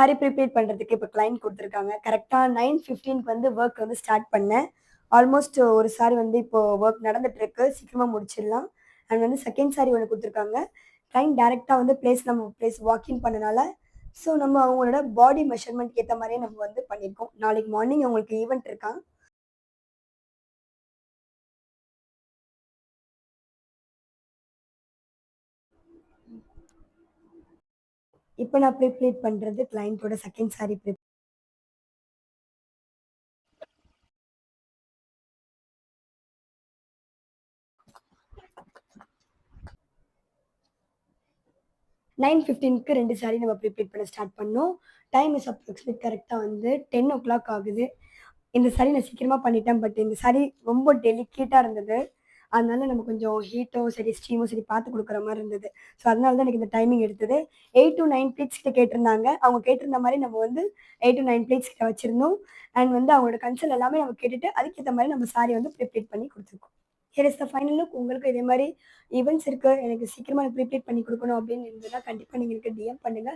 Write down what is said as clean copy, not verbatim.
Sorry prepare பண்றதுக்கு இப்ப client குடுத்துருக்காங்க. கரெக்ட்டா 9:15க்கு வந்து வொர்க் வந்து ஸ்டார்ட் பண்ணேன். ஆல்மோஸ்ட் ஒரு சாரி வந்து இப்போ வொர்க் நடந்துட்டு இருக்கு. சீக்கிரமா முடிச்சிடலாம். அண்ட் வந்து செகண்ட் சாரி ஒண்ணு குடுத்துருக்காங்க. கிளையண்ட் டைரக்ட்டா வந்து நம்ம பிளேஸ் வாக்கின் பண்ணனால, ஸோ நம்ம அவங்களோட பாடி மெஷர்மென்ட்க்கு ஏத்த மாரியே நம்ம வந்து பண்ணியிருக்கோம். நாளைக்கு மார்னிங் அவங்களுக்கு ஈவென்ட் இருக்காம். இப்ப நான் ப்ரிப்பேர் பண்றது கிளையன்ட்டோட செகண்ட் சாரி 9:15க்கு 2 சாரி நம்ம ப்ரிப்பேர் பண்ண ஸ்டார்ட் பண்ணோம். டைம் இஸ் அப்ராக்ஸிமேட் கரெக்ட்டா வந்து 10:00 ஆகுது. இந்த சாரி நான் சீக்கிரமா பண்ணிட்டேன். பட் இந்த சாரி ரொம்ப டெலிகேட்டா இருந்தது. அதனால நம்ம கொஞ்சம் ஹீட்டோ சரி, ஸ்டீமோ சரி பார்த்து குடுக்குற மாரி இருந்தது. ஸோ அதனால தான் எனக்கு இந்த டைமிங் எடுத்தது. 8-9 ப்ளீட்ஸ் கிட்ட கேட்டிருந்தாங்க. அவங்க கேட்டிருந்த மாரி நம்ம வந்து 8-9 ப்ளீட்ஸ் கிட்ட வச்சிருந்தோம். அண்ட் வந்து அவங்களோட கன்சர்ன் எல்லாமே நம்ம கேட்டுட்டு, அதுக்கேத்த மாரி நம்ம சாரி வந்து ப்ரிப்பேர் பண்ணி குடுத்துருக்கோம். Here is the final look. உங்களுக்கும் இதே மாரி ஈவென்ட்ஸ் இருக்கு. எனக்கு சீக்கிரமா ப்ரிப்பேர் பண்ணி குடுக்கணும் அப்படின்னு இருந்ததுன்னா, கண்டிப்பா நீங்க எனக்கு டிஎம் பண்ணுங்க.